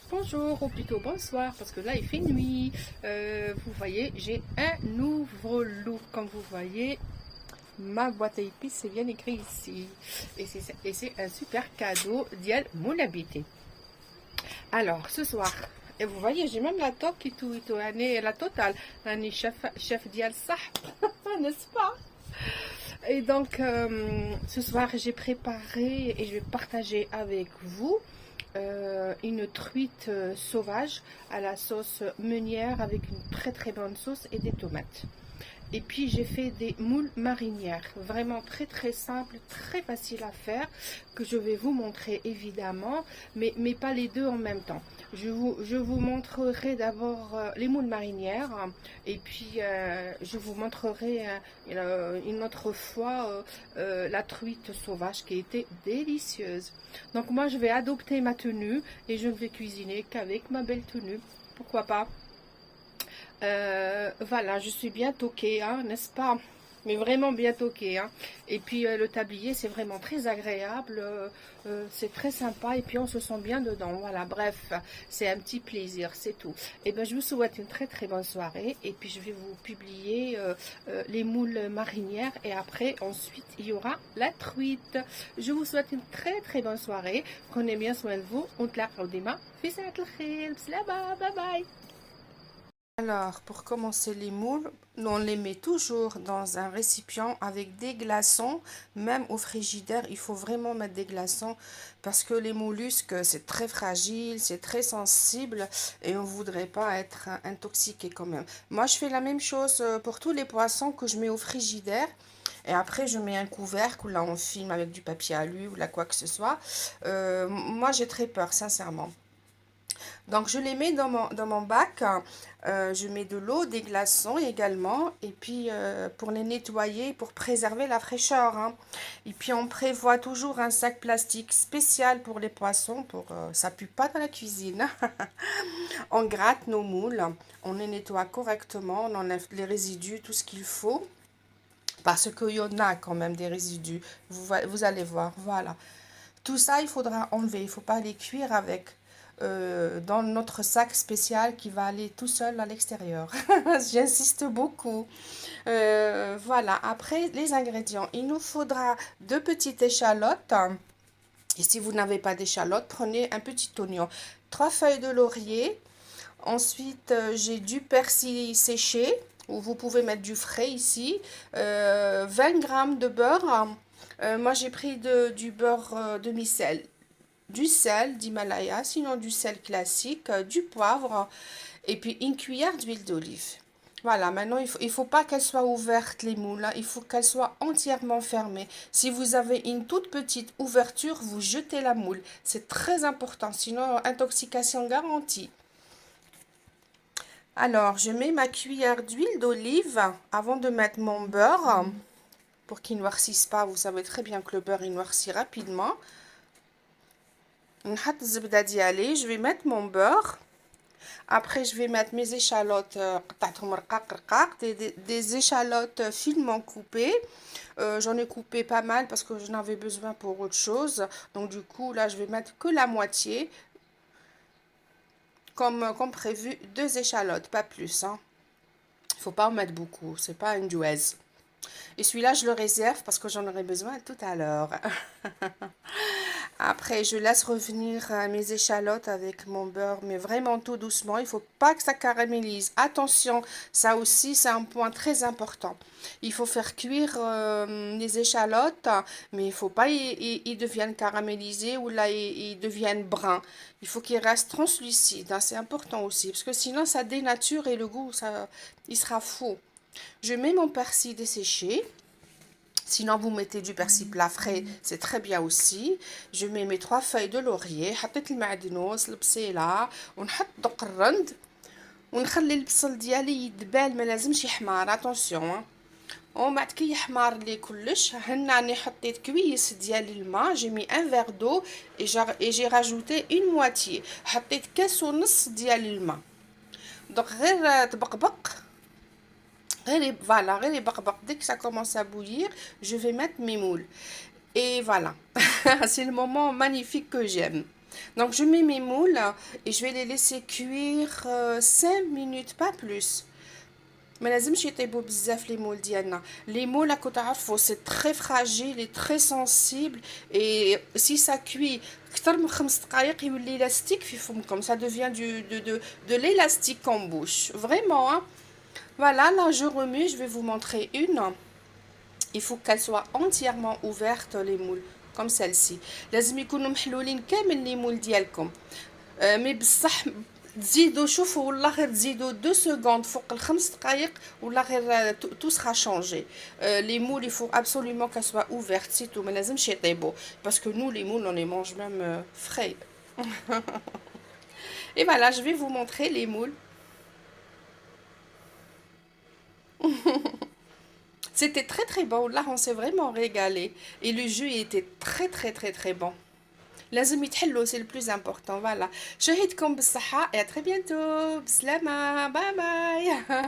Bonjour, ou plutôt bonsoir, parce que là il fait nuit. Vous voyez, j'ai un nouveau look. Comme vous voyez, ma boîte à épices, c'est bien écrit ici. Et c'est un super cadeau d'Yal mon habité. Alors, ce soir, et vous voyez, j'ai même la toque et tout, la totale. Un chef d'Yal Sah, n'est-ce pas? Et donc, ce soir, j'ai préparé et je vais partager avec vous une truite sauvage à la sauce meunière avec une très bonne sauce et des tomates. Et puis j'ai fait des moules marinières, vraiment très simples, très faciles à faire, que je vais vous montrer évidemment, mais pas les deux en même temps. Je vous montrerai d'abord les moules marinières, et puis je vous montrerai une autre fois la truite sauvage qui était délicieuse. Donc moi je vais adopter ma tenue et je ne vais cuisiner qu'avec ma belle tenue, pourquoi pas. Voilà, je suis bien toquée, hein, n'est-ce pas? Mais vraiment bien toquée, hein. Et puis le tablier, c'est vraiment très agréable, c'est très sympa et puis on se sent bien dedans. Voilà, bref, c'est un petit plaisir, c'est tout. Et ben, je vous souhaite une très bonne soirée et puis je vais vous publier les moules marinières et après, ensuite, il y aura la truite. Je vous souhaite une très bonne soirée. Prenez bien soin de vous. On te la demain. Bye bye. Alors, pour commencer les moules, on les met toujours dans un récipient avec des glaçons. Même au frigidaire, il faut vraiment mettre des glaçons parce que les mollusques, c'est très fragile, c'est très sensible et on ne voudrait pas être intoxiqué quand même. Moi, je fais la même chose pour tous les poissons que je mets au frigidaire. Et après, je mets un couvercle, là on filme avec du papier alu ou là quoi que ce soit. Moi, j'ai très peur, sincèrement. Donc, je les mets dans mon bac. Je mets de l'eau, des glaçons également. Et puis, pour les nettoyer, pour préserver la fraîcheur, hein. Et puis, on prévoit toujours un sac plastique spécial pour les poissons. Ça pue pas dans la cuisine. On gratte nos moules. On les nettoie correctement. On enlève les résidus, tout ce qu'il faut. Parce qu'il y en a quand même des résidus. Vous allez voir, voilà. Tout ça, il faudra enlever. Il ne faut pas les cuire avec dans notre sac spécial qui va aller tout seul à l'extérieur. J'insiste beaucoup. Voilà. Après, les ingrédients. Il nous faudra 2 petites échalotes. Et si vous n'avez pas d'échalotes, prenez un petit oignon. 3 feuilles de laurier. Ensuite, j'ai du persil séché. Ou vous pouvez mettre du frais ici. 20 g de beurre. Moi, j'ai pris du beurre demi-sel, du sel d'Himalaya, sinon du sel classique, du poivre et puis une cuillère d'huile d'olive. Voilà, maintenant, il faut pas qu'elle soit ouverte, les moules, hein. Il faut qu'elle soit entièrement fermée. Si vous avez une toute petite ouverture, vous jetez la moule. C'est très important, sinon intoxication garantie. Alors, je mets ma cuillère d'huile d'olive avant de mettre mon beurre pour qu'il ne noircisse pas. Vous savez très bien que le beurre, il noircit rapidement. Je vais mettre mon beurre. Après, je vais mettre mes échalotes, des échalotes finement coupées. J'en ai coupé pas mal parce que j'en avais besoin pour autre chose. Donc, du coup, là, je vais mettre que la moitié. Comme prévu, 2 échalotes, pas plus, hein. Il ne faut pas en mettre beaucoup, c'est pas une douaise. Et celui-là, je le réserve parce que j'en aurai besoin tout à l'heure. Après, je laisse revenir mes échalotes avec mon beurre, mais vraiment tout doucement. Il ne faut pas que ça caramélise. Attention, ça aussi, c'est un point très important. Il faut faire cuire les échalotes, mais il ne faut pas qu'ils deviennent caramélisés ou là, ils deviennent bruns. Il faut qu'ils restent translucides, hein. C'est important aussi, parce que sinon, ça dénature et le goût, il sera faux. Je mets mon persil desséché. Sinon, vous mettez du persil plat frais, c'est très bien aussi. Je mets mes 3 feuilles de laurier. حطيت المعدنوس البصيله ونحط دق الرند ونخلي البصل ديالي يدبال، ما لازمش يحمر. اتونسيون. ومن بعد كي يحمر لي كلش هنا راني حطيت كويس ديال الماء. جي مي ان فيغ دو اي جي راجوتي اون مواتيي. حطيت كاس ونص ديال الماء. دونك غير طبقبق. Voilà, dès que ça commence à bouillir, je vais mettre mes moules. Et voilà, c'est le moment magnifique que j'aime. Donc je mets mes moules et je vais les laisser cuire 5 minutes, pas plus. ما لازمش يطيبوا بزاف لي مول ديالنا. لي مول راكو تعرفوا سي تري فراجيل اي تري سنسيبل اي سي سا كوي اكثر من 5 دقائق يولي لاستيك في فمكم. Ça devient de l'élastique en bouche. Vraiment, hein. Voilà, là je remue, je vais vous montrer une. Il faut qu'elle soit entièrement ouverte les moules comme celle-ci. لازم يكونوا محلولين كامل لي مول ديالكم. مي بصح تزيدوا شوفوا والله غير تزيدوا 2 secondes فوق ال5 دقائق والله غير tout sera changé. Les moules il faut absolument qu'elles soient ouvertes, c'est tout. ما لازمش يطيبوا parce que nous les moules on les mange même frais. Et voilà, je vais vous montrer les moules. C'était très très bon, là on s'est vraiment régalé et le jus était très très très très bon. لازم يتحلوا, c'est le plus important. Voilà. شهيتكم بالصحة et à très bientôt. بسلامة. Bye bye.